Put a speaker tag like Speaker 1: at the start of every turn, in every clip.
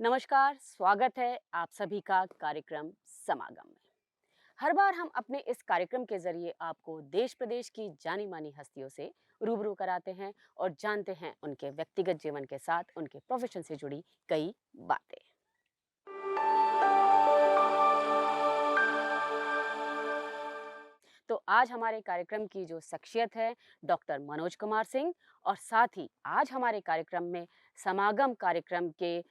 Speaker 1: नमस्कार, स्वागत है आप सभी का कार्यक्रम समागम में। हर बार हम अपने इस कार्यक्रम के जरिए आपको देश प्रदेश की जानी मानी हस्तियों से रूबरू कराते हैं और जानते हैं उनके व्यक्तिगत जीवन के साथ उनके प्रोफेशन से जुड़ी कई बातें। तो आज हमारे कार्यक्रम की जो शख्सियत है डॉक्टर मनोज कुमार सिंह, और साथ ही आज हमारे कार्यक्रम में समागम कार्यक्रम के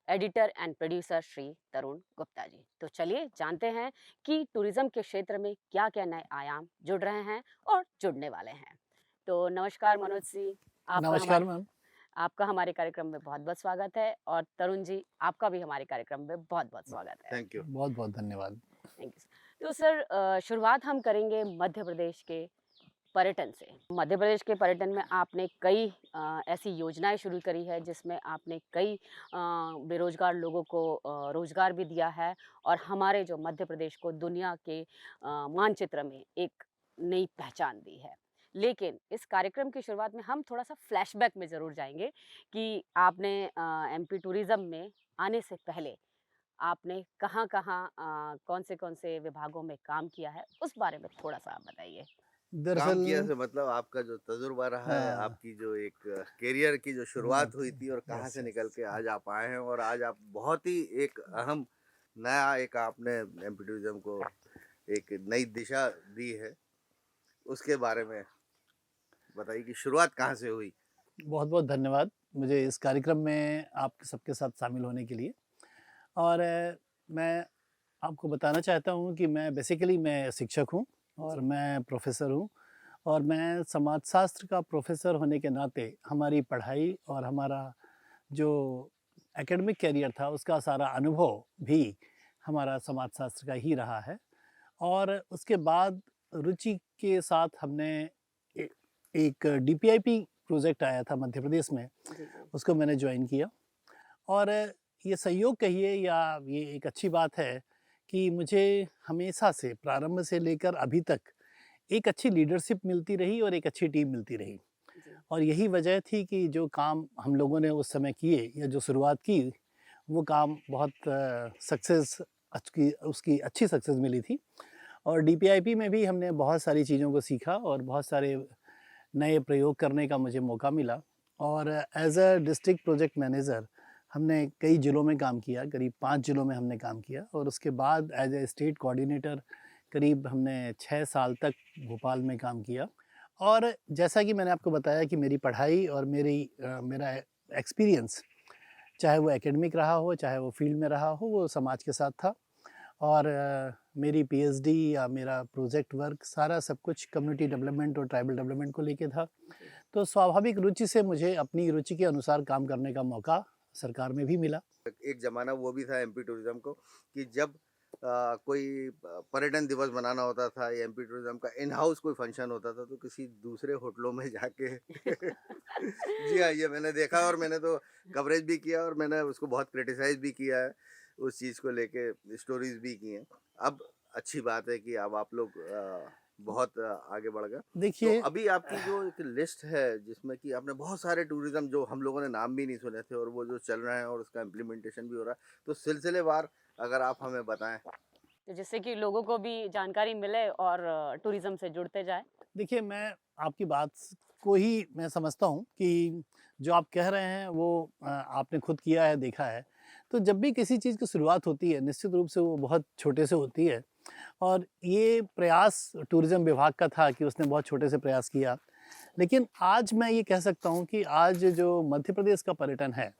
Speaker 1: एडिटर एंड प्रोड्यूसर श्री तरुण गुप्ता जी। तो चलिए जानते हैं कि टूरिज्म के क्षेत्र में क्या क्या नए आयाम जुड़ रहे हैं और जुड़ने वाले हैं। तो नमस्कार मनोज जी, आपका
Speaker 2: नमस्कार
Speaker 1: हमारे
Speaker 2: मैम।
Speaker 1: आपका हमारे कार्यक्रम में बहुत बहुत स्वागत है, और तरुण जी आपका भी हमारे कार्यक्रम में बहुत बहुत स्वागत है।
Speaker 3: Thank you.
Speaker 2: बहुत-बहुत धन्यवाद।
Speaker 1: Thank you. तो सर, शुरुआत हम करेंगे मध्य प्रदेश के पर्यटन से। मध्य प्रदेश के पर्यटन में आपने कई ऐसी योजनाएँ शुरू करी है जिसमें आपने कई बेरोज़गार लोगों को रोज़गार भी दिया है, और हमारे जो मध्य प्रदेश को दुनिया के मानचित्र में एक नई पहचान दी है। लेकिन इस कार्यक्रम की शुरुआत में हम थोड़ा-सा फ्लैशबैक में ज़रूर जाएँगे कि आपने एमपी टूरिज़्म में आने से पहले आपने कहाँ-कहाँ कौन से विभागों में काम किया है? उस बारे में थोड़ा-सा आप बताइए।
Speaker 3: काम
Speaker 2: दरअसल
Speaker 3: किया से मतलब आपका जो तजुर्बा रहा है,
Speaker 2: हाँ,
Speaker 3: आपकी जो एक करियर की जो शुरुआत हुई थी और कहाँ
Speaker 2: यस,
Speaker 3: से निकल
Speaker 2: यस।
Speaker 3: के आज आप आए हैं और आज आप बहुत ही एक अहम नया एक आपने एमपी टूरिज्म को एक नई दिशा दी है, उसके बारे में बताइए कि शुरुआत कहाँ से हुई?
Speaker 2: बहुत-बहुत धन्यवाद मुझे इस कार्यक्रम में आप सबके साथ शामिल होने के लिए। और मैं आपको बताना चाहता हूँ कि मैं शिक्षक हूँ और
Speaker 1: जी,
Speaker 2: मैं प्रोफ़ेसर हूँ। और मैं समाजशास्त्र का प्रोफ़ेसर होने के नाते हमारी पढ़ाई और हमारा जो एकेडमिक करियर था उसका सारा अनुभव भी हमारा समाजशास्त्र का ही रहा है। और उसके बाद रुचि के साथ हमने ए एक डीपीआईपी प्रोजेक्ट आया था मध्य प्रदेश में,
Speaker 1: जी, जी।
Speaker 2: उसको मैंने जॉइन किया। और ये संयोग कहिए या ये एक अच्छी बात है कि मुझे हमेशा से प्रारंभ से लेकर अभी तक एक अच्छी लीडरशिप मिलती रही और एक अच्छी टीम मिलती रही।
Speaker 1: जी,
Speaker 2: और यही वजह थी कि जो काम हम लोगों ने उस समय किए या जो शुरुआत की, वो काम बहुत सक्सेस अच्छी उसकी अच्छी सक्सेस मिली थी। और डीपीआईपी में भी हमने बहुत सारी चीज़ों को सीखा और बहुत सारे नए प्रयोग करने का मुझे मौका मिला। और as a district project manager हमने कई ज़िलों में काम किया, करीब 5 ज़िलों में हमने काम किया। और उसके बाद एज़ अ स्टेट कोऑर्डिनेटर करीब हमने 6 साल तक भोपाल में काम किया। और जैसा कि मैंने आपको बताया कि मेरी पढ़ाई और मेरा एक्सपीरियंस, चाहे वो एकेडमिक रहा हो, चाहे वो फील्ड में रहा हो, वो समाज के साथ था। और मेरी पीएचडी या मेरा प्रोजेक्ट वर्क सारा सब कुछ कम्युनिटी डेवलपमेंट और ट्राइबल डेवलपमेंट को लेके था।
Speaker 1: जी।
Speaker 2: तो स्वाभाविक रुचि से मुझे अपनी रुचि के अनुसार काम करने का मौका सरकार में भी मिला।
Speaker 3: एक ज़माना वो भी था एमपी टूरिज्म को कि जब कोई पर्यटन दिवस मनाना होता था या एमपी टूरिज्म का इन हाउस कोई फंक्शन होता था तो किसी दूसरे होटलों में जाके जी हाँ, ये मैंने देखा और मैंने तो कवरेज भी किया और मैंने उसको बहुत क्रिटिसाइज़ भी किया है, उस चीज़ को लेके स्टोरीज़ भी की हैं। अब अच्छी बात है कि अब आप लोग बहुत आगे बढ़ गए। तो
Speaker 2: देखिए
Speaker 3: अभी आपकी जो एक लिस्ट है जिसमें कि आपने बहुत सारे टूरिज़्म जो हम लोगों ने नाम भी नहीं सुने थे और वो जो चल रहे हैं और उसका इम्प्लीमेंटेशन भी हो रहा है, तो सिलसिलेवार अगर आप हमें बताएँ?
Speaker 1: तो जिससे कि लोगों को भी जानकारी मिले और टूरिज़्म से जुड़ते जाएँ।
Speaker 2: देखिए, मैं आपकी बात को ही मैं समझता हूँ कि जो आप कह रहे हैं वो आपने खुद किया है, देखा है। तो जब भी किसी चीज़ की शुरुआत होती है, निश्चित रूप से वो बहुत छोटे से होती है। और ये प्रयास टूरिज़्म विभाग का था कि उसने बहुत छोटे से प्रयास किया। लेकिन आज मैं ये कह सकता हूँ कि आज जो मध्य प्रदेश का पर्यटन है,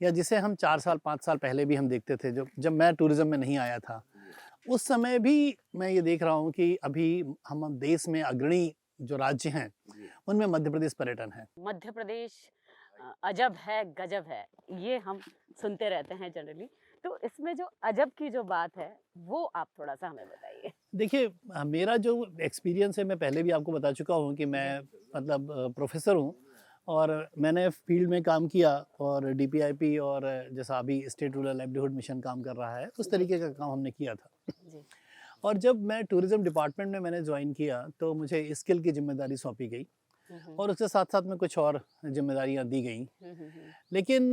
Speaker 2: या जिसे हम 4 साल, 5 साल पहले भी हम देखते थे, जब मैं टूरिज़्म में नहीं आया था,
Speaker 3: जी,
Speaker 2: उस समय भी मैं ये देख रहा हूँ कि अभी हम देश में अग्रणी जो राज्य हैं,
Speaker 3: जी।
Speaker 2: उनमें मध्य प्रदेश पर्यटन है।
Speaker 1: मध्य प्रदेश अजब है, गजब है, ये हम सुनते रहते हैं जनरली। तो इसमें जो अजब की जो बात है, वो आप थोड़ा-सा हमें बताइए?
Speaker 2: देखिए मेरा जो एक्सपीरियंस है, मैं पहले भी आपको बता चुका हूँ कि
Speaker 1: जी,
Speaker 2: मैं मतलब प्रोफ़ेसर हूँ और मैंने फ़ील्ड में काम किया। और डीपीआईपी और जैसा अभी स्टेट रूरल लाइवलीहुड मिशन काम कर रहा है, उस
Speaker 1: जी,
Speaker 2: तरीके का काम हमने किया था।
Speaker 1: जी,
Speaker 2: और जब मैं टूरिज़्म डिपार्टमेंट में मैंने जॉइन किया, तो मुझे स्किल की ज़िम्मेदारी सौंपी गई
Speaker 1: हुँ, हुँ,
Speaker 2: और उसके साथ-साथ में कुछ और ज़िम्मेदारियाँ दी गईं।
Speaker 1: हुँ, हुँ, हुँ,
Speaker 2: लेकिन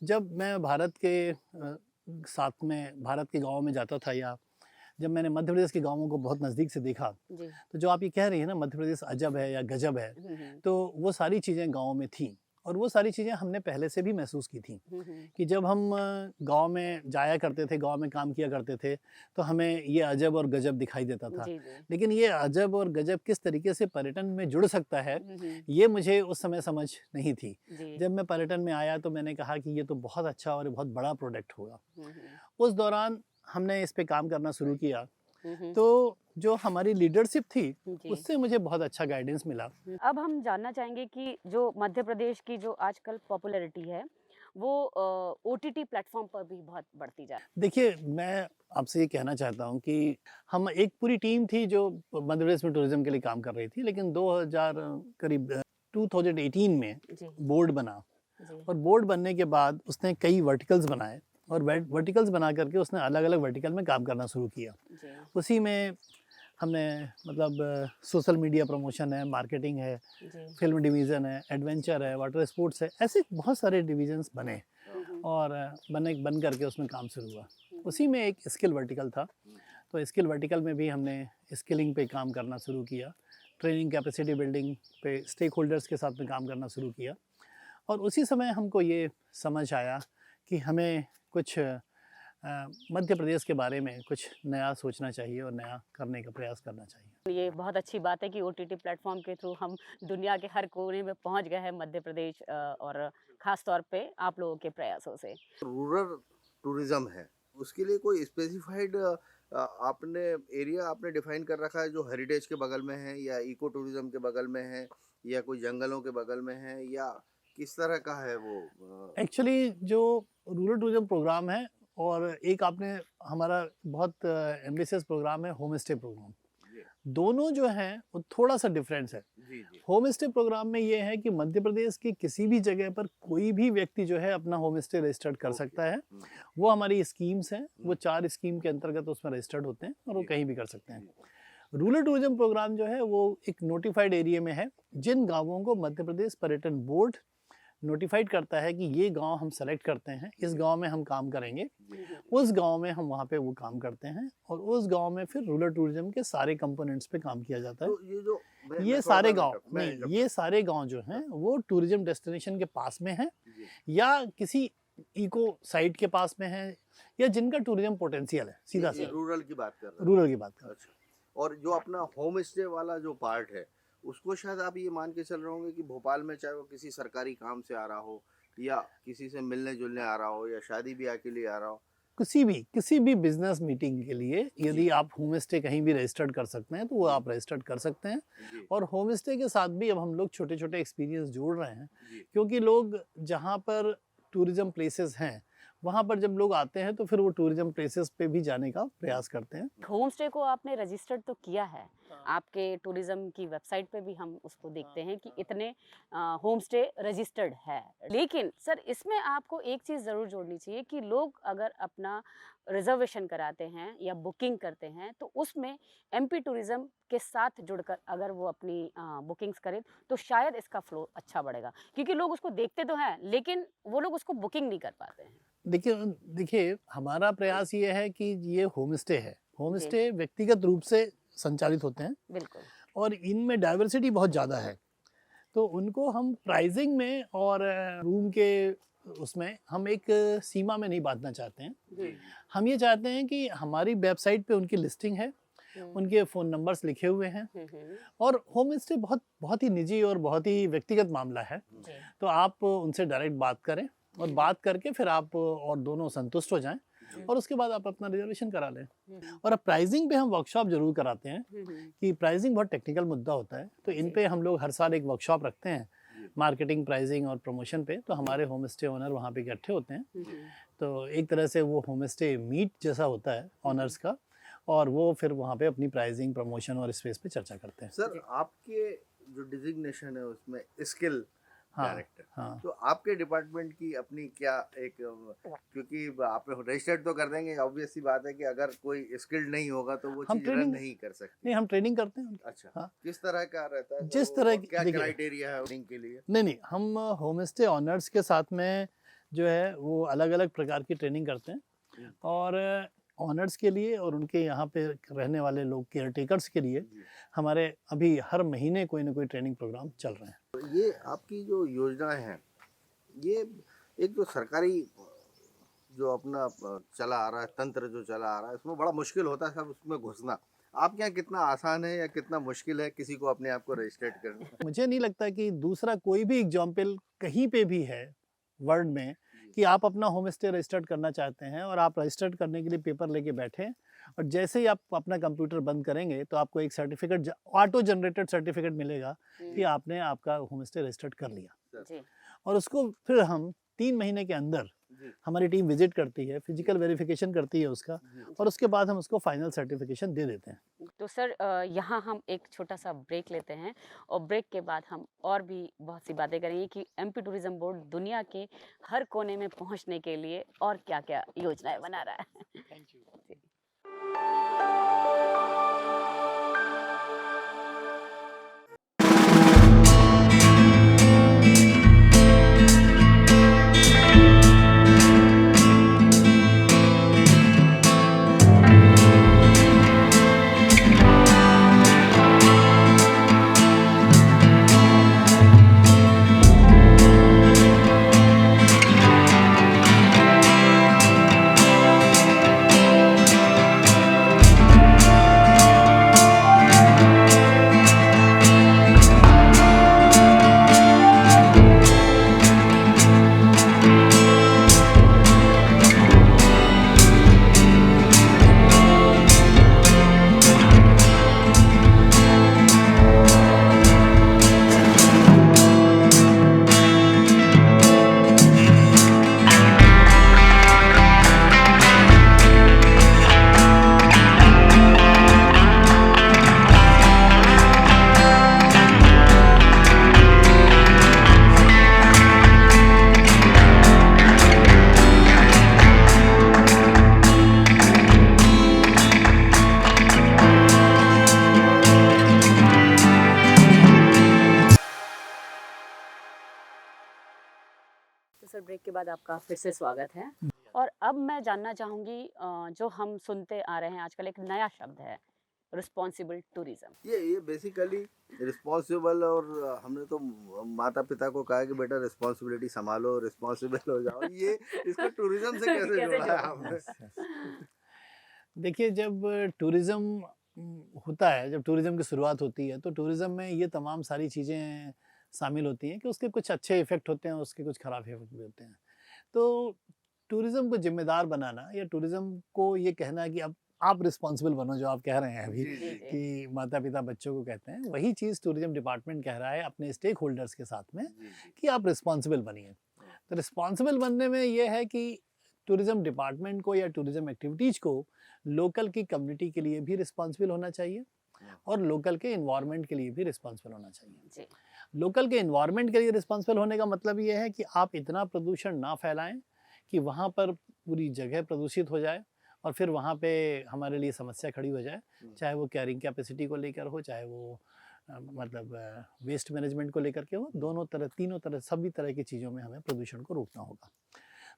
Speaker 2: जब मैं भारत के साथ में भारत के गाँव में जाता था, या जब मैंने मध्य प्रदेश के गाँवों को बहुत नज़दीक से देखा,
Speaker 1: जी।
Speaker 2: तो जो आप ये कह रही हैं ना, मध्य प्रदेश अजब है या गजब है,
Speaker 1: हम्म।
Speaker 2: तो वो सारी चीज़ें गाँव में थीं, और वो सारी चीज़ें हमने पहले से भी महसूस की थी कि जब हम गांव में जाया करते थे, गांव में काम किया करते थे, तो हमें ये अजब और गजब दिखाई देता था।
Speaker 1: जी जी।
Speaker 2: लेकिन ये अजब और गजब किस तरीके से पर्यटन में जुड़ सकता है,
Speaker 1: हम्म।
Speaker 2: ये मुझे उस समय समझ नहीं थी।
Speaker 1: जी।
Speaker 2: जब मैं पर्यटन में आया तो मैंने कहा कि ये तो बहुत अच्छा और बहुत बड़ा प्रोडक्ट होगा।
Speaker 1: हम्म।
Speaker 2: उस दौरान हमने इस पे काम करना शुरू किया,
Speaker 1: हम्म।
Speaker 2: तो जो हमारी लीडरशिप थी,
Speaker 1: जी।
Speaker 2: उससे मुझे बहुत अच्छा गाइडेंस मिला।
Speaker 1: अब हम जानना चाहेंगे कि जो मध्य प्रदेश की जो आजकल पॉपुलैरिटी है वो ओटीटी प्लेटफॉर्म पर भी बहुत बढ़ती जा रही
Speaker 2: देखिए, मैं आपसे ये कहना चाहता हूँ कि हम एक पूरी टीम थी जो मध्य प्रदेश में टूरिज़्म के लिए काम कर रही थी, लेकिन 2000 करीब 2018 में
Speaker 1: है। जी
Speaker 2: बोर्ड बना,
Speaker 1: जी।
Speaker 2: और बोर्ड बनने के बाद उसने कई वर्टिकल्स बनाए, और वर्टिकल्स बना करके उसने अलग-अलग वर्टिकल में काम करना शुरू किया।
Speaker 1: जी
Speaker 2: उसी में हमने मतलब सोशल मीडिया प्रमोशन है, मार्केटिंग है,
Speaker 1: जी।
Speaker 2: फिल्म डिवीज़न है, एडवेंचर है, वाटर स्पोर्ट्स है, ऐसे बहुत सारे डिवीज़न्स बने, और बन करके उसमें काम शुरू हुआ। उसी में एक स्किल वर्टिकल था, तो स्किल वर्टिकल में भी हमने स्किलिंग पे काम करना शुरू किया, ट्रेनिंग कैपेसिटी बिल्डिंग पे स्टेक होल्डर्स के साथ में काम करना शुरू किया, और उसी समय हमको ये समझ आया कि हमें कुछ मध्य प्रदेश के बारे में कुछ नया सोचना चाहिए और नया करने का प्रयास करना चाहिए।
Speaker 1: ये बहुत अच्छी बात है कि ओटीटी प्लेटफॉर्म के थ्रू हम दुनिया के हर कोने में पहुंच गए हैं मध्य प्रदेश और खास तौर पे आप लोगों के प्रयासों से।
Speaker 3: रूरल टूरिज्म है, उसके लिए कोई स्पेसिफाइड आपने एरिया आपने डिफाइन कर रखा है जो हेरिटेज के बगल में है, या इको टूरिज्म के बगल में है, या कोई जंगलों के बगल में है, या किस तरह का है वो?
Speaker 2: एक्चुअली जो रूरल टूरिज्म प्रोग्राम है, और एक आपने हमारा बहुत एम्बिशियस प्रोग्राम है होम स्टे प्रोग्राम,
Speaker 3: जी
Speaker 2: दोनों जो हैं वो थोड़ा सा डिफरेंस है।
Speaker 3: जी जी
Speaker 2: होम स्टे प्रोग्राम में ये है कि मध्य प्रदेश की किसी भी जगह पर कोई भी व्यक्ति जो है अपना होम स्टे रजिस्टर्ड कर
Speaker 3: ओके।
Speaker 2: सकता है। वो हमारी स्कीम्स हैं, वो 4 स्कीम के अंतर्गत उसमें रजिस्टर्ड होते हैं, और वो
Speaker 3: जी।
Speaker 2: कहीं भी कर सकते हैं।
Speaker 3: जी।
Speaker 2: रूरल टूरिज्म प्रोग्राम जो है वो एक नोटिफाइड एरिया में है, जिन गांवों को मध्य प्रदेश पर्यटन बोर्ड नोटिफाइड करता है कि ये गांव हम सेलेक्ट करते हैं, इस गांव में हम काम करेंगे, उस गांव में हम वहाँ पे वो काम करते हैं, और उस गांव में फिर रूरल टूरिज्म के सारे कंपोनेंट्स पे काम किया जाता है।
Speaker 3: तो ये जो
Speaker 2: ये सारे गांव नहीं, ये सारे गांव जो हैं वो टूरिज्म डेस्टिनेशन के पास में हैं, या किसी इको साइट के पास में हैं, या जिनका टूरिज्म पोटेंशियल है, सीधा सा
Speaker 3: रूरल की बात कर रहे हैं।
Speaker 2: रूरल की बात कर।
Speaker 3: अच्छा, और जो अपना होम स्टे वाला जो पार्ट है, उसको शायद आप ये मान के चल रहे होंगे कि भोपाल में चाहे वो किसी सरकारी काम से आ रहा हो, या किसी से मिलने जुलने आ रहा हो, या शादी ब्याह के लिए आ रहा हो,
Speaker 2: किसी भी बिजनेस मीटिंग के लिए यदि आप होम स्टे कहीं भी रजिस्टर्ड कर सकते हैं तो वो आप रजिस्टर्ड कर सकते हैं।
Speaker 3: जी
Speaker 2: और होम स्टे के साथ भी अब हम लोग छोटे छोटे एक्सपीरियंस जोड़ रहे हैं,
Speaker 3: जी
Speaker 2: क्योंकि लोग जहाँ पर टूरिज्म प्लेसेस हैं वहाँ पर जब लोग आते हैं तो फिर वो टूरिज्म प्लेसेस पे भी जाने का प्रयास करते हैं।
Speaker 1: होम स्टे को आपने रजिस्टर्ड तो किया है, आपके टूरिज्म की वेबसाइट पे भी हम उसको देखते हैं कि इतने होम स्टे रजिस्टर्ड है। लेकिन सर इसमें आपको एक चीज़ ज़रूर जोड़नी चाहिए कि लोग अगर अपना रिजर्वेशन कराते हैं या बुकिंग करते हैं तो उसमें एमपी टूरिज्म के साथ जुड़कर अगर वो अपनी बुकिंग्स करें तो शायद इसका फ्लो अच्छा बढ़ेगा, क्योंकि लोग उसको देखते तो हैं लेकिन वो लोग उसको बुकिंग नहीं कर पाते हैं।
Speaker 2: देखिए देखिए हमारा प्रयास ये है कि ये होम स्टे है, होम
Speaker 1: जी।
Speaker 2: स्टे व्यक्तिगत रूप से संचालित होते हैं,
Speaker 1: बिल्कुल।
Speaker 2: और इनमें डाइवर्सिटी बहुत ज़्यादा है, तो उनको हम प्राइसिंग में और रूम के उसमें हम एक सीमा में नहीं बांधना चाहते हैं।
Speaker 1: जी।
Speaker 2: हम ये चाहते हैं कि हमारी वेबसाइट पे उनकी लिस्टिंग है, उनके फ़ोन नंबर्स लिखे हुए हैं, और होम स्टे बहुत बहुत ही निजी और बहुत ही व्यक्तिगत मामला है,
Speaker 1: जी।
Speaker 2: तो आप उनसे डायरेक्ट बात करें, और बात करके फिर आप और दोनों संतुष्ट हो जाएं, और उसके बाद आप अपना रिजर्वेशन करा लें। और अब प्राइसिंग पे हम वर्कशॉप जरूर कराते हैं, कि प्राइसिंग बहुत टेक्निकल मुद्दा होता है, तो इन पे हम लोग हर साल एक वर्कशॉप रखते हैं मार्केटिंग, प्राइसिंग और प्रमोशन पे, तो हमारे होम स्टे ओनर वहाँ पे इकट्ठे होते हैं, तो एक तरह से वो होम स्टे मीट जैसा होता है ऑनर्स का, और वो फिर वहाँ पे अपनी प्राइसिंग, प्रमोशन और स्पेस पे चर्चा करते हैं।
Speaker 3: सर आपके जो डिजिग्नेशन है उसमें स्किल
Speaker 2: हाँ
Speaker 3: डायरेक्टर,
Speaker 2: हाँ।
Speaker 3: तो आपके डिपार्टमेंट की अपनी क्या एक क्योंकि आप रजिस्टर्ड तो कर देंगे, ऑब्वियस सी बात है कि अगर कोई स्किल्ड नहीं होगा तो वो
Speaker 2: हम
Speaker 3: चीज रन
Speaker 2: ट्रेनिंग
Speaker 3: नहीं कर सकती।
Speaker 2: नहीं, हम ट्रेनिंग करते हैं।
Speaker 3: अच्छा,
Speaker 2: हाँ।
Speaker 3: किस तरह का रहता है
Speaker 2: जिस तरह की
Speaker 3: क्या
Speaker 2: देखिए,
Speaker 3: क्राइटेरिया है ट्रेनिंग के लिए?
Speaker 2: नहीं, हम होम स्टे ऑनर्स के साथ में जो है वो अलग-अलग प्रकार की ट्रेनिंग करते हैं और ऑनर्स के लिए और उनके यहाँ पे रहने वाले लोग केयरटेकर्स के लिए हमारे अभी हर महीने कोई ना कोई ट्रेनिंग प्रोग्राम चल रहे हैं।
Speaker 3: तो ये आपकी जो योजनाएं हैं, ये एक जो सरकारी जो अपना चला आ रहा है, तंत्र जो चला आ रहा है, उसमें बड़ा मुश्किल होता है सब उसमें घुसना। आपके यहाँ कितना आसान है या कितना मुश्किल है किसी को अपने आप को रजिस्ट्रेट करना?
Speaker 2: मुझे नहीं लगता कि दूसरा कोई भी एग्जाम्पल कहीं पे भी है वर्ल्ड में कि आप अपना होम स्टे रजिस्टर्ड करना चाहते हैं और आप रजिस्टर्ड करने के लिए पेपर लेके बैठे और जैसे ही आप अपना कंप्यूटर बंद करेंगे तो आपको एक सर्टिफिकेट ऑटो जनरेटेड सर्टिफिकेट मिलेगा कि आपने आपका होम स्टे रजिस्टर्ड कर लिया।
Speaker 1: जी
Speaker 2: और उसको फिर हम 3 महीने के अंदर हमारी टीम विजिट करती है, फिजिकल वेरिफिकेशन करती है उसका और उसके बाद हम उसको फाइनल सर्टिफिकेशन दे देते हैं।
Speaker 1: तो सर यहाँ हम एक छोटा सा ब्रेक लेते हैं और ब्रेक के बाद हम और भी बहुत सी बातें करेंगे कि एमपी टूरिज्म बोर्ड दुनिया के हर कोने में पहुँचने के लिए और क्या-क्या योजनाएं बना रहा है।
Speaker 2: Thank you.
Speaker 1: तो सर ब्रेक के बाद आपका फिर से स्वागत है और अब मैं जानना चाहूँगी जो हम सुनते आ रहे हैं आजकल एक नया शब्द है रिस्पॉन्सिबल टूरिज्म।
Speaker 3: ये बेसिकली रिस्पॉन्सिबल और हमने तो माता पिता को कहा कि बेटा रिस्पॉन्सिबिलिटी संभालो, रिस्पॉन्सिबल हो जाओ। ये इसको टूरिज्म से कैसे
Speaker 1: कैसे
Speaker 3: जोड़ा है
Speaker 1: जोड़ा?
Speaker 3: आपने?
Speaker 2: देखिए जब टूरिज़्म होता है, जब टूरिज़्म की शुरुआत होती है तो टूरिज़्म में ये तमाम सारी चीज़ें शामिल होती हैं कि उसके कुछ अच्छे इफ़ेक्ट होते हैं, उसके कुछ ख़राब इफ़ेक्ट भी होते हैं। तो टूरिज़्म को ज़िम्मेदार बनाना या टूरिज़्म को ये कहना कि अब आप रिस्पॉन्सिबल बनो, जो आप कह रहे हैं अभी
Speaker 3: जी, जी,
Speaker 2: कि माता-पिता बच्चों को कहते हैं, वही चीज़ टूरिज़्म डिपार्टमेंट कह रहा है अपने स्टेक होल्डर्स के साथ में
Speaker 3: जी, जी।
Speaker 2: कि आप रिस्पॉन्सिबल बनिए। तो रिस्पॉन्सिबल बनने में ये है कि टूरिज़्म डिपार्टमेंट को या टूरिज़्म एक्टिविटीज़ को लोकल की कम्युनिटी के लिए भी रिस्पॉन्सिबल होना चाहिए और लोकल के एनवायरनमेंट के लिए भी रिस्पॉन्सिबल होना चाहिए।
Speaker 1: जी
Speaker 2: लोकल के एनवायरनमेंट के लिए रिस्पॉन्सिबल होने का मतलब ये है कि आप इतना प्रदूषण ना फैलाएं कि वहाँ पर पूरी जगह प्रदूषित हो जाए और फिर वहाँ पे हमारे लिए समस्या खड़ी हो जाए, चाहे वो कैरिंग कैपेसिटी को लेकर हो, चाहे वो मतलब वेस्ट मैनेजमेंट को लेकर के हो। दोनों तरह, तीनों तरह, सभी तरह की चीज़ों में हमें प्रदूषण को रोकना होगा।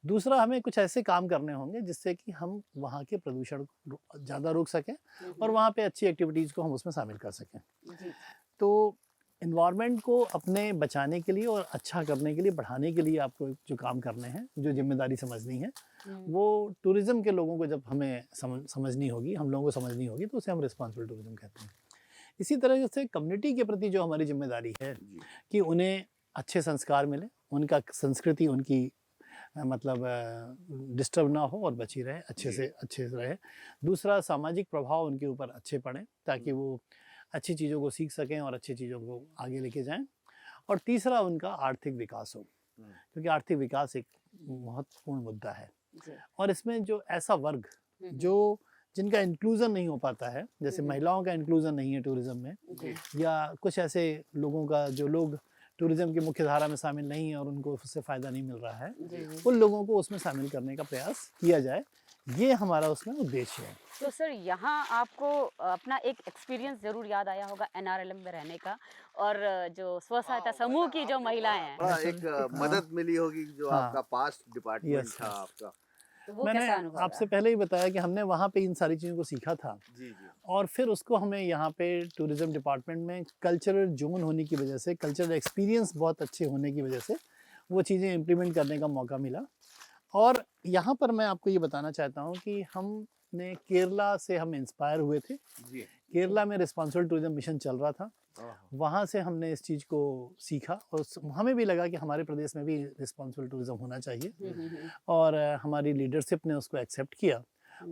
Speaker 2: दूसरा, हमें कुछ ऐसे काम करने होंगे जिससे कि हम वहाँ के प्रदूषण को ज़्यादा रोक सकें और वहाँ पे अच्छी एक्टिविटीज़ को हम उसमें शामिल कर सकें।
Speaker 1: जी
Speaker 2: तो एनवायरनमेंट को अपने बचाने के लिए और अच्छा करने के लिए, बढ़ाने के लिए आपको जो काम करने हैं, जो ज़िम्मेदारी समझनी है, वो टूरिज़्म के लोगों को जब हमें समझनी होगी, हम लोगों को समझनी होगी, तो उसे हम रिस्पॉन्सिबल टूरिज़्म कहते हैं। इसी तरह से कम्युनिटी के प्रति जो हमारी ज़िम्मेदारी है कि उन्हें अच्छे संस्कार मिलें, उनका संस्कृति उनकी मतलब डिस्टर्ब ना हो और बची रहे, अच्छे से रहे। दूसरा, सामाजिक प्रभाव उनके ऊपर अच्छे पड़ें ताकि वो अच्छी चीज़ों को सीख सकें और अच्छी चीज़ों को आगे लेके जाएं। और तीसरा, उनका आर्थिक विकास हो, क्योंकि आर्थिक विकास एक महत्वपूर्ण मुद्दा है और इसमें जो ऐसा वर्ग जो जिनका इंक्लूज़न नहीं हो पाता है, जैसे महिलाओं का इंक्लूज़न नहीं है टूरिज़्म में, या कुछ ऐसे लोगों का जो लोग टूरिज़्म की मुख्य धारा में शामिल नहीं है और उनको उससे फ़ायदा नहीं मिल रहा है, उन लोगों को उसमें शामिल करने का प्रयास किया जाए। ये हमारा उसमें उद्देश्य है।
Speaker 1: तो सर यहाँ आपको अपना एक एक्सपीरियंस ज़रूर याद आया होगा एनआरएलएम में रहने का, और जो स्व सहायता समूह की जो महिलाएं हैं,
Speaker 3: बड़ा
Speaker 2: बिल्कुल।
Speaker 3: एक
Speaker 2: हाँ,
Speaker 3: मदद मिली होगी जो
Speaker 2: हाँ,
Speaker 3: आपका पास्ट डिपार्टमेंट
Speaker 2: यस,
Speaker 3: था
Speaker 2: यस।
Speaker 3: आपका।
Speaker 1: तो वो
Speaker 2: मैंने
Speaker 1: कैसा अनुभव
Speaker 2: आपसे
Speaker 1: रहा?
Speaker 2: पहले ही बताया कि हमने वहाँ पे इन सारी चीज़ों को सीखा था
Speaker 3: जी, जी।
Speaker 2: और फिर उसको हमें यहाँ पे टूरिज़्म डिपार्टमेंट में कल्चरल ज़ोन होने की वजह से, कल्चरल एक्सपीरियंस बहुत अच्छे होने की वजह से वो चीज़ें इम्प्लीमेंट करने का मौका मिला। और यहाँ पर मैं आपको ये बताना चाहता हूँ कि हमने केरला से हम इंस्पायर हुए थे।
Speaker 3: जी।
Speaker 2: केरला में रिस्पॉन्सिबल टूरिज़्म मिशन चल रहा था।
Speaker 3: हाँ,
Speaker 2: वहाँ से हमने इस चीज़ को सीखा और हमें भी लगा कि हमारे प्रदेश में भी रिस्पॉन्सिबल टूरिज़्म होना चाहिए और हमारी लीडरशिप ने उसको एक्सेप्ट किया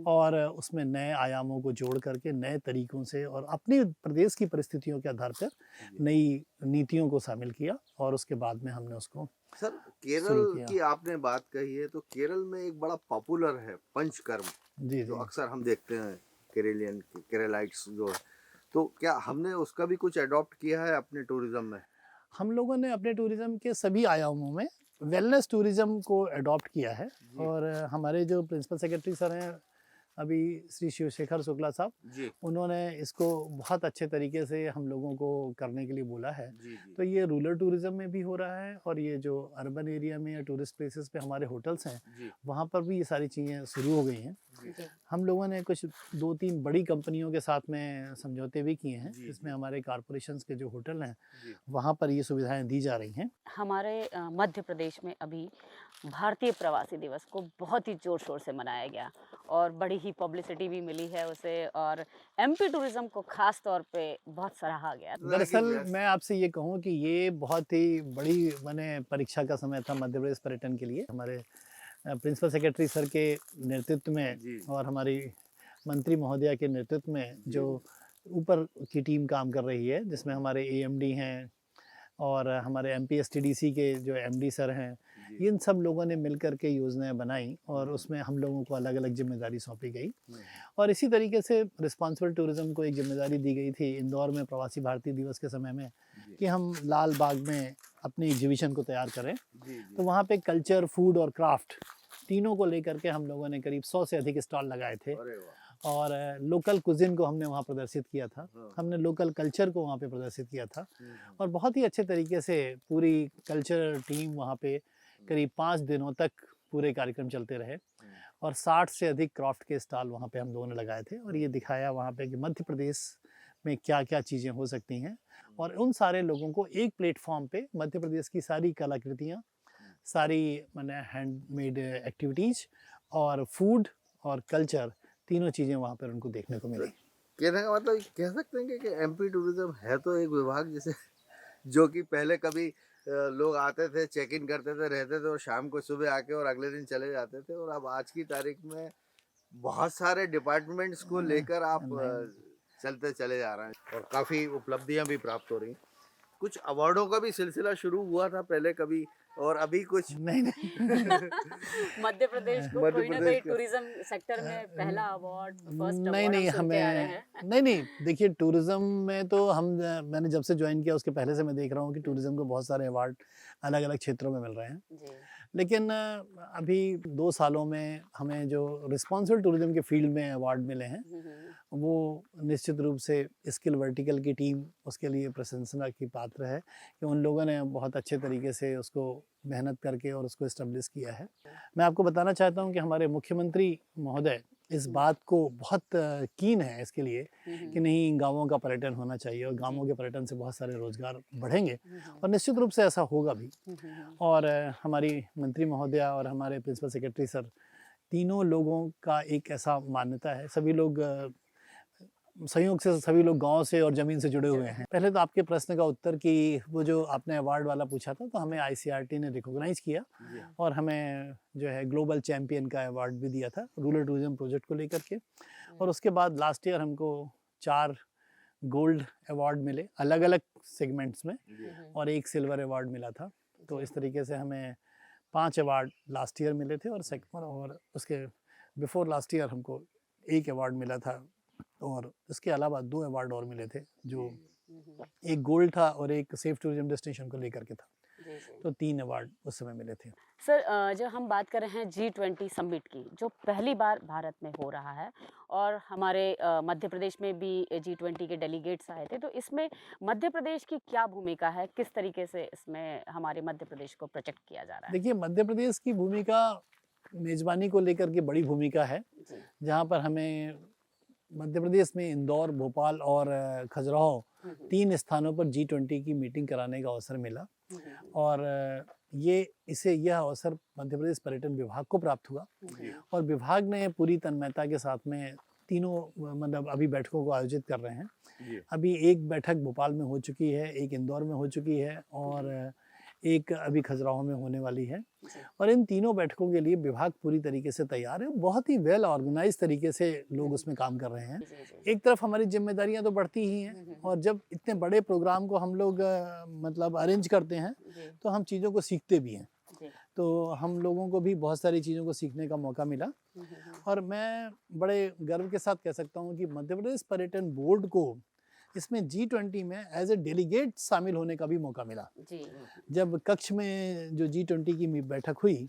Speaker 2: और उसमें नए आयामों को जोड़ करके नए तरीक़ों से और अपने प्रदेश की परिस्थितियों के आधार पर
Speaker 3: जी।
Speaker 2: नई नीतियों को शामिल किया और उसके बाद में हमने उसको
Speaker 3: सर,
Speaker 2: शुरू
Speaker 3: केरल
Speaker 2: किया।
Speaker 3: की आपने बात कही है तो केरल में एक बड़ा पॉपुलर है पंचकर्म,
Speaker 2: जी,
Speaker 3: जो
Speaker 2: जी।
Speaker 3: अक्सर हम देखते हैं केरलाइट्स जो है। तो क्या हमने उसका भी कुछ अडॉप्ट किया है अपने टूरिज्म में?
Speaker 2: हम लोगों ने अपने टूरिज़्म के सभी आयामों में वेलनेस टूरिज़्म को अडॉप्ट किया है
Speaker 3: जी।
Speaker 2: और हमारे जो प्रिंसिपल सेक्रेटरी सर हैं अभी श्री शिवशेखर शुक्ला साहब,
Speaker 3: जी,
Speaker 2: उन्होंने इसको बहुत अच्छे तरीके से हम लोगों को करने के लिए बोला है।
Speaker 3: जी, जी।
Speaker 2: तो ये रूरल टूरिज़्म में भी हो रहा है और ये जो अर्बन एरिया में या टूरिस्ट प्लेसेस पे हमारे होटल्स हैं,
Speaker 3: जी,
Speaker 2: वहाँ पर भी ये सारी चीज़ें शुरू हो गई हैं।
Speaker 3: जी,
Speaker 2: हम लोगों ने कुछ 2-3 बड़ी कंपनियों के साथ में समझौते भी किए हैं,
Speaker 3: जी,
Speaker 2: जिसमें
Speaker 3: जी।
Speaker 2: हमारे कॉर्पोरेशंस के जो होटल हैं,
Speaker 3: जी।
Speaker 2: वहाँ पर ये सुविधाएँ दी जा रही हैं।
Speaker 1: हमारे मध्य प्रदेश में अभी भारतीय प्रवासी दिवस को बहुत ही ज़ोर शोर से मनाया गया और बड़ी ही पब्लिसिटी भी मिली है उसे, और एमपी टूरिज्म को खास तौर पे बहुत सराहा गया।
Speaker 2: दरअसल मैं आपसे ये कहूँ कि ये बहुत ही बड़ी माने परीक्षा का समय था मध्य प्रदेश पर्यटन के लिए। हमारे प्रिंसिपल सेक्रेटरी सर के नेतृत्व में
Speaker 3: जी।
Speaker 2: और हमारी मंत्री महोदया के नेतृत्व में जो ऊपर की टीम काम कर रही है, जिसमें हमारे एएमडी हैं और हमारे एमपीएसटीडीसी के जो एमडी सर हैं,
Speaker 3: जी।
Speaker 2: इन सब लोगों ने मिल कर के योजनाएं बनाई और उसमें हम लोगों को अलग अलग जिम्मेदारी सौंपी गई और इसी तरीके से रिस्पॉन्सिबल टूरिज्म को एक जिम्मेदारी दी गई थी इंदौर में प्रवासी भारतीय दिवस के समय में
Speaker 3: जी।
Speaker 2: कि हम लाल बाग में अपनी एग्जीबिशन को तैयार करें।
Speaker 3: जी, जी।
Speaker 2: तो वहाँ पे कल्चर, फूड और क्राफ्ट तीनों को लेकर के हम लोगों ने करीब 100 से अधिक स्टॉल लगाए थे
Speaker 3: अरे वाह!
Speaker 2: और लोकल कुज़िन को हमने वहाँ प्रदर्शित किया था।
Speaker 3: हाँ।
Speaker 2: हमने लोकल कल्चर को वहाँ पे प्रदर्शित किया था
Speaker 3: हुँ,
Speaker 2: और बहुत ही अच्छे तरीके से पूरी कल्चर टीम वहाँ पे करीब 5 दिनों तक पूरे कार्यक्रम चलते रहे और 60 से अधिक क्राफ्ट के स्टॉल वहाँ पे हम लोगों ने लगाए थे और ये दिखाया वहाँ पे कि मध्य प्रदेश में क्या-क्या चीज़ें हो सकती हैं और उन सारे लोगों को एक प्लेटफॉर्म पे मध्य प्रदेश की सारी कलाकृतियाँ, सारी माने हैंडमेड एक्टिविटीज़ और फूड और कल्चर तीनों चीज़ें वहाँ पर उनको देखने को मिली।
Speaker 3: कहने का मतलब कह सकते हैं कि एमपी टूरिज्म है तो एक विभाग जैसे जो कि पहले कभी लोग आते थे, चेक इन करते थे, रहते थे और शाम को सुबह आके और अगले दिन चले जाते थे, और अब आज की तारीख में बहुत सारे डिपार्टमेंट्स को लेकर आप चलते चले जा रहे हैं और काफ़ी उपलब्धियां भी प्राप्त हो रही हैं। कुछ अवार्डों का भी सिलसिला शुरू हुआ था पहले कभी, और अभी कुछ
Speaker 2: नहीं, नहीं।
Speaker 1: मध्य प्रदेश को
Speaker 3: मध्य
Speaker 1: कोई ना
Speaker 3: प्रदेश
Speaker 1: कोई
Speaker 3: का
Speaker 1: टूरिज्म सेक्टर में पहला अवार्ड, फर्स्ट
Speaker 2: नहीं,
Speaker 1: अवार्ड हम
Speaker 2: नहीं,
Speaker 1: सुनते आ रहे
Speaker 2: हमें
Speaker 1: हैं।
Speaker 2: नहीं, नहीं, देखिए टूरिज़्म में तो हम मैंने जब से जॉइन किया उसके पहले से मैं देख रहा हूँ कि टूरिज़्म को बहुत सारे अवार्ड अलग-अलग क्षेत्रों में मिल रहे हैं।
Speaker 1: जी।
Speaker 2: लेकिन अभी 2 सालों में हमें जो रिस्पॉन्सिबल टूरिज़्म के फील्ड में अवार्ड मिले हैं, वो निश्चित रूप से स्किल वर्टिकल की टीम उसके लिए प्रशंसा की पात्र है कि उन लोगों ने बहुत अच्छे तरीके से उसको मेहनत करके और उसको एस्टेब्लिश किया है। मैं आपको बताना चाहता हूँ कि हमारे मुख्यमंत्री महोदय इस बात को बहुत कीन है इसके लिए कि नहीं, गाँवों का पर्यटन होना चाहिए और गाँवों के पर्यटन से बहुत सारे रोज़गार बढ़ेंगे और निश्चित रूप से ऐसा होगा भी। और हमारी मंत्री महोदया और हमारे प्रिंसिपल सेक्रेटरी सर, तीनों लोगों का एक ऐसा मान्यता है, सभी लोग संयोग से सभी लोग गाँव से और ज़मीन से जुड़े हुए हैं। पहले तो आपके प्रश्न का उत्तर कि वो जो आपने अवार्ड वाला पूछा था, तो हमें आईसीआरटी ने रिकॉग्नाइज़ किया और हमें जो है ग्लोबल चैंपियन का अवार्ड भी दिया था रूरल टूरिज्म प्रोजेक्ट को लेकर के। और उसके बाद लास्ट ईयर हमको 4 गोल्ड अवार्ड मिले अलग-अलग सेगमेंट्स में और 1 सिल्वर अवार्ड मिला था। तो इस तरीके से हमें 5 अवार्ड लास्ट ईयर मिले थे और उसके बिफोर लास्ट ईयर हमको 1 अवार्ड मिला था और इसके अलावा 2 अवार्ड और मिले थे, जो एक गोल्ड था और एक सेफ टूरिज्म डेस्टिनेशन को लेकर के था। तो 3 अवार्ड उस समय मिले थे।
Speaker 1: सर जब हम बात कर रहे हैं G20 समिट की जो पहली बार भारत में हो रहा है और हमारे मध्य प्रदेश में भी G20 के डेलीगेट्स आए थे, तो इसमें मध्य प्रदेश की क्या भूमिका है, किस तरीके से इसमें हमारे मध्य प्रदेश को प्रोजेक्ट किया जा रहा है?
Speaker 2: देखिए, मध्य प्रदेश की भूमिका मेज़बानी को लेकर के बड़ी भूमिका है,
Speaker 1: जी।
Speaker 2: जहाँ पर हमें मध्य प्रदेश में इंदौर, भोपाल और खजुराहो 3 स्थानों पर G20 की मीटिंग कराने का अवसर मिला और यह अवसर मध्य प्रदेश पर्यटन विभाग को प्राप्त हुआ और विभाग ने पूरी तन्मयता के साथ में तीनों मतलब अभी बैठकों को आयोजित कर रहे हैं। अभी एक बैठक भोपाल में हो चुकी है, एक इंदौर में हो चुकी है और एक अभी खजुराहो में होने वाली है और इन तीनों बैठकों के लिए विभाग पूरी तरीके से तैयार है। बहुत ही वेल ऑर्गेनाइज तरीके से लोग उसमें काम कर रहे हैं। एक तरफ हमारी जिम्मेदारियां तो बढ़ती ही हैं और जब इतने बड़े प्रोग्राम को हम लोग मतलब अरेंज करते हैं तो हम चीज़ों को सीखते भी हैं। तो हम लोगों को भी बहुत सारी चीज़ों को सीखने का मौका मिला और मैं बड़े गर्व के साथ कह सकता हूँ कि मध्य प्रदेश पर्यटन बोर्ड को इसमें G20 में एज ए डेलीगेट शामिल होने का भी मौका मिला। जब कक्ष में जो G20 की बैठक हुई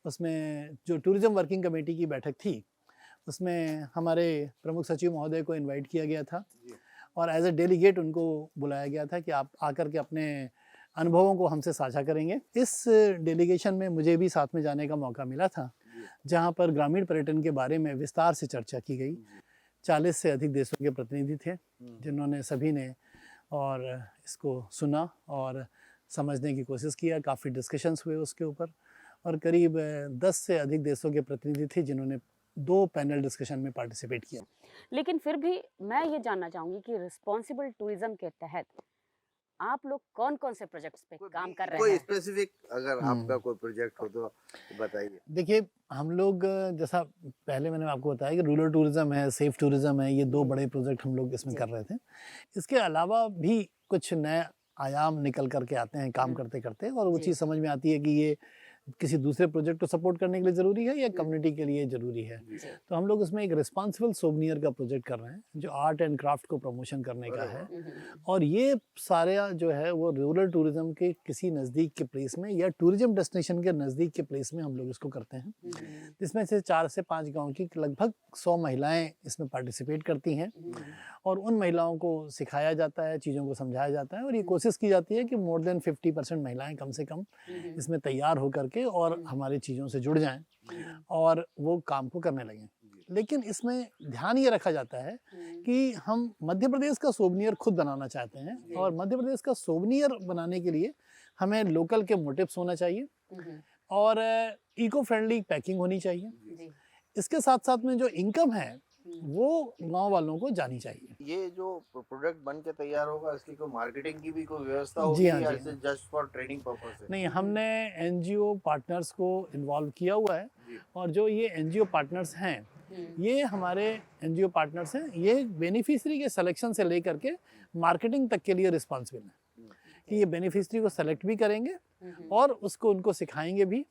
Speaker 2: उसमें जो टूरिज्म वर्किंग कमेटी की बैठक थी उसमें हमारे प्रमुख सचिव महोदय को इनवाइट किया गया था और एज ए डेलीगेट उनको बुलाया गया था कि आप आकर के अपने अनुभवों को हमसे साझा करेंगे। इस डेलीगेशन में मुझे भी साथ में जाने का मौका मिला था जहाँ पर ग्रामीण पर्यटन के बारे में विस्तार से चर्चा की गई। 40 से अधिक देशों के प्रतिनिधि थे जिन्होंने सभी ने और इसको सुना और समझने की कोशिश किया। काफ़ी डिस्कशंस हुए उसके ऊपर और करीब 10 से अधिक देशों के प्रतिनिधि थे जिन्होंने 2 पैनल डिस्कशन में पार्टिसिपेट किया।
Speaker 1: लेकिन फिर भी मैं ये जानना चाहूँगी कि रिस्पॉन्सिबल टूरिज्म के तहत आप लोग कौन-कौन से प्रोजेक्ट्स पे काम कर रहे
Speaker 3: कोई
Speaker 1: हैं?
Speaker 3: स्पेसिफिक अगर आपका कोई प्रोजेक्ट हो तो बताइए।
Speaker 2: देखिए, हम लोग जैसा पहले मैंने आपको बताया कि रूरल टूरिज्म है, सेफ टूरिज्म है, ये 2 बड़े प्रोजेक्ट हम लोग इसमें कर रहे थे। इसके अलावा भी कुछ नए आयाम निकल कर के आते हैं काम करते-करते और वो चीज़ समझ में आती है कि ये किसी दूसरे प्रोजेक्ट को सपोर्ट करने के लिए ज़रूरी है या कम्युनिटी के लिए ज़रूरी है। तो हम लोग उसमें एक रिस्पॉन्सिबल सोवनियर का प्रोजेक्ट कर रहे हैं जो आर्ट एंड क्राफ्ट को प्रमोशन करने का है और ये सारा जो है वो रूरल टूरिज्म के किसी नज़दीक के प्लेस में या टूरिज्म डेस्टिनेशन के नज़दीक के प्लेस में हम लोग इसको करते हैं। इसमें से 4 से 5 गाँव की लगभग 100 महिलाएँ इसमें पार्टिसिपेट करती हैं और उन महिलाओं को सिखाया जाता है, चीज़ों को समझाया जाता है और ये कोशिश की जाती है कि मोर देन 50% महिलाएँ कम से कम इसमें तैयार होकर के और हमारी चीज़ों से जुड़ जाएं और वो काम को करने लगें। लेकिन इसमें ध्यान ये रखा जाता है कि हम मध्य प्रदेश का सोवनियर खुद बनाना चाहते हैं और मध्य प्रदेश का सोवनियर बनाने के लिए हमें लोकल के मोटिव्स होना चाहिए और इको फ्रेंडली पैकिंग होनी चाहिए। इसके साथ साथ में जो इनकम है वो गांव वालों को जानी चाहिए।
Speaker 3: ये जो प्रोडक्ट बन के तैयार होगा इसकी कोई मार्केटिंग की भी कोई व्यवस्था होगी
Speaker 2: जी हाँ,
Speaker 3: या
Speaker 2: जी हाँ।
Speaker 3: जस्ट फॉर ट्रेनिंग पर्पस है?
Speaker 2: नहीं, हमने एनजीओ पार्टनर्स को इन्वॉल्व किया हुआ है और जो ये एनजीओ पार्टनर्स हैं ये हमारे एनजीओ पार्टनर्स हैं। ये बेनिफिशियरी के सिलेक्शन से लेकर के मार्केटिंग तक के लिए रिस्पॉन्सिबल हैं कि ये बेनिफिशियरी को सेलेक्ट भी करेंगे और उसको उनको सिखाएंगे भी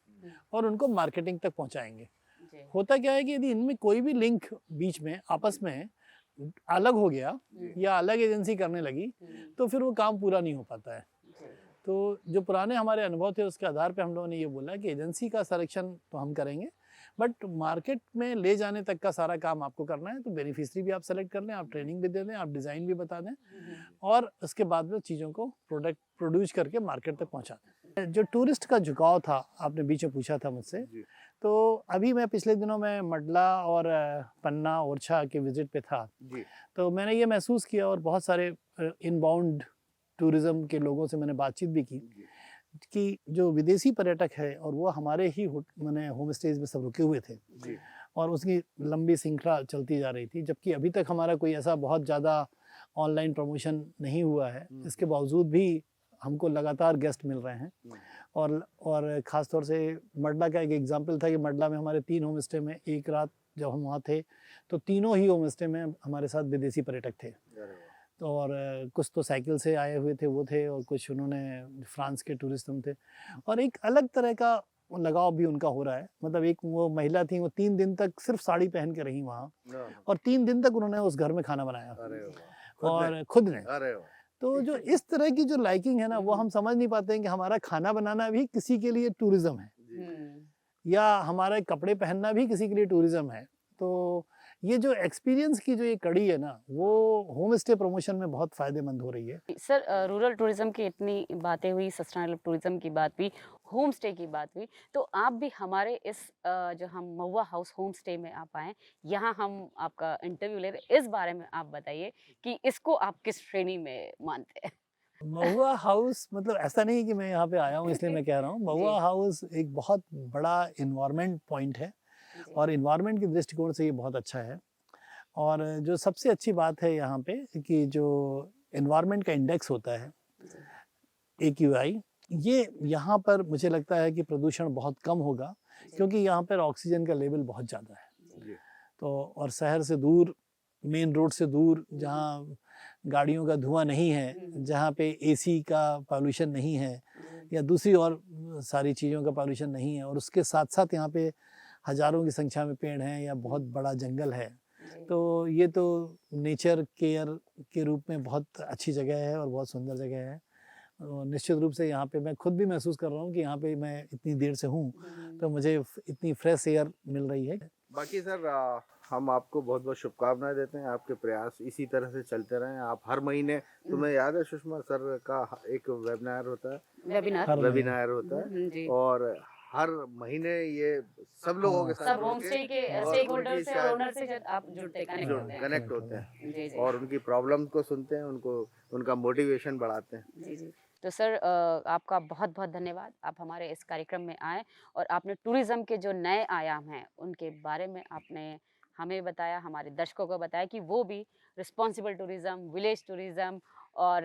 Speaker 2: और उनको मार्केटिंग तक पहुंचाएंगे। होता क्या है कि यदि इनमें कोई भी लिंक बीच में आपस में अलग हो गया या अलग एजेंसी करने लगी तो फिर वो काम पूरा नहीं हो पाता है। तो जो पुराने हमारे अनुभव थे उसके आधार पे हम लोगों ने ये बोला कि एजेंसी का सिलेक्शन तो हम करेंगे बट मार्केट में ले जाने तक का सारा काम आपको करना है। तो बेनिफिशियरी भी आप सेलेक्ट कर लें, आप ट्रेनिंग भी दे दें, आप डिज़ाइन भी बता दें और उसके बाद में चीज़ों को प्रोडक्ट प्रोड्यूस करके मार्केट तक पहुंचा दें। जो टूरिस्ट का झुकाव था, आपने बीच में पूछा था मुझसे, तो अभी मैं पिछले दिनों में मंडला और पन्ना ओरछा के विजिट पे था तो मैंने ये महसूस किया और बहुत सारे इनबाउंड टूरिज्म के लोगों से मैंने बातचीत भी की कि जो विदेशी पर्यटक है और वो हमारे ही मैंने होम स्टेज में सब रुके हुए थे और उसकी लंबी श्रृंखला चलती जा रही थी, जबकि अभी तक हमारा कोई ऐसा बहुत ज़्यादा ऑनलाइन प्रमोशन नहीं हुआ है। इसके बावजूद भी हमको लगातार गेस्ट मिल रहे हैं और ख़ास तौर से मंडला का एक एग्जांपल था कि मंडला में हमारे 3 होम स्टे में एक रात जब हम वहाँ थे तो तीनों ही होम स्टे में हमारे साथ विदेशी पर्यटक थे और कुछ तो साइकिल से आए हुए थे वो थे और कुछ उन्होंने फ्रांस के टूरिस्ट हम थे और एक अलग तरह का लगाव भी उनका हो रहा है। मतलब एक वो महिला थी, वो 3 दिन तक सिर्फ साड़ी पहन के रही वहाँ और 3 दिन तक उन्होंने उस घर में खाना बनाया और खुद ने। तो जो इस तरह की जो लाइकिंग है ना, वो हम समझ नहीं पाते हैं कि हमारा खाना बनाना भी किसी के लिए टूरिज्म है, या हमारे कपड़े पहनना भी किसी के लिए टूरिज्म है। तो ये जो एक्सपीरियंस की जो ये कड़ी है ना, वो होम स्टे प्रमोशन में बहुत फ़ायदेमंद हो रही है।
Speaker 1: सर, रूरल टूरिज्म की इतनी बातें हुई, सस्टेनेबल टूरिज्म की बात हुई, होम स्टे की बात हुई, तो आप भी हमारे इस जो हम महुआ हाउस होम स्टे में आप आए, यहाँ हम आपका इंटरव्यू ले रहे, इस बारे में आप बताइए कि इसको आप किस श्रेणी में मानते हैं?
Speaker 2: महुआ हाउस मतलब ऐसा नहीं है कि मैं यहाँ पे आया हूँ इसलिए मैं कह रहा हूँ। महुआ हाउस एक बहुत बड़ा इन्वायरमेंट पॉइंट है, और इन्वायरमेंट के दृष्टिकोण से ये बहुत अच्छा है। और जो सबसे अच्छी बात है यहाँ पे कि जो इन्वायरमेंट का इंडेक्स होता है AQI, ये यहाँ पर मुझे लगता है कि प्रदूषण बहुत कम होगा, क्योंकि यहाँ पर ऑक्सीजन का लेवल बहुत ज़्यादा है। तो और शहर से दूर, मेन रोड से दूर, जहाँ गाड़ियों का धुआं नहीं है, जहाँ पे AC का पॉल्यूशन नहीं है, या दूसरी और सारी चीज़ों का पॉल्यूशन नहीं है, और उसके साथ साथ यहाँ पे हज़ारों की संख्या में पेड़ हैं या बहुत बड़ा जंगल है, तो ये तो नेचर केयर के रूप में बहुत अच्छी जगह है और बहुत सुंदर जगह है। निश्चित रूप से यहाँ पे मैं खुद भी महसूस कर रहा हूँ कि यहाँ पे मैं इतनी देर से हूँ, तो मुझे इतनी फ्रेश एयर मिल रही है।
Speaker 3: बाकी सर, हम आपको बहुत बहुत शुभकामनाएं देते हैं, आपके प्रयास इसी तरह से चलते रहें। आप हर महीने, तुम्हें याद है सुषमा सर का एक वेबिनार होता है, वेबिनार होता है, और हर महीने ये सब लोगों के साथ
Speaker 1: सब होम स्टे के स्टेक होल्डर से और ओनर से आप जुड़ते
Speaker 3: कनेक्ट होते हैं और उनकी प्रॉब्लम को सुनते हैं, उनका मोटिवेशन बढ़ाते हैं।
Speaker 1: जी जी। तो सर, आपका बहुत बहुत धन्यवाद, आप हमारे इस कार्यक्रम में आए और आपने टूरिज्म के जो नए आयाम हैं उनके बारे में आपने हमें बताया, हमारे दर्शकों को बताया कि वो भी रिस्पॉन्सिबल टूरिज्म, विलेज टूरिज्म और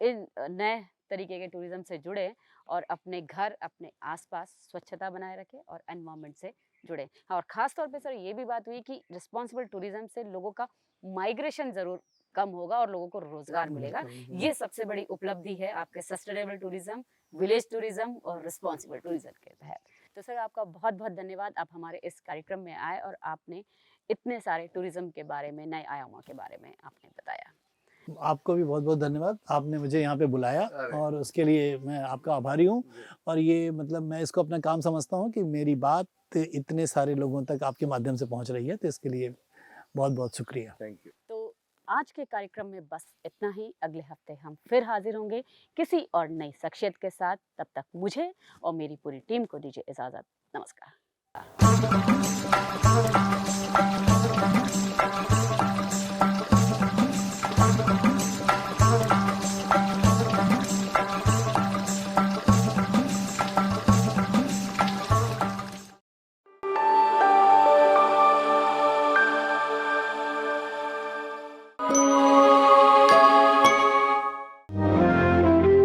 Speaker 1: इन नए तरीके के टूरिज्म से जुड़े और अपने घर, अपने आसपास स्वच्छता बनाए रखें और एनवायरनमेंट से जुड़े। और ख़ास तौर पे सर ये भी बात हुई कि रिस्पॉन्सिबल टूरिज्म से लोगों का माइग्रेशन ज़रूर कम होगा और लोगों को रोजगार मिलेगा। ये सबसे बड़ी उपलब्धि है आपके सस्टेनेबल टूरिज्म, विलेज टूरिज्म और रिस्पॉन्सिबल टूरिज्म के तहत। तो सर, आपका बहुत बहुत धन्यवाद, आप हमारे इस कार्यक्रम में आए और आपने इतने सारे टूरिज्म के बारे में, नए आयामों के बारे में आपने बताया।
Speaker 2: आपको भी बहुत बहुत धन्यवाद, आपने मुझे यहाँ पे बुलाया और उसके लिए मैं आपका आभारी हूँ। और ये मतलब मैं इसको अपना काम समझता हूँ कि मेरी बात इतने सारे लोगों तक आपके माध्यम से पहुँच रही है, तो इसके लिए बहुत बहुत शुक्रिया।
Speaker 3: Thank you.
Speaker 1: तो आज के कार्यक्रम में बस इतना ही। अगले हफ्ते हम फिर हाजिर होंगे किसी और नई शख्सियत के साथ। तब तक मुझे और मेरी पूरी टीम को दीजिए इजाज़त। नमस्कार।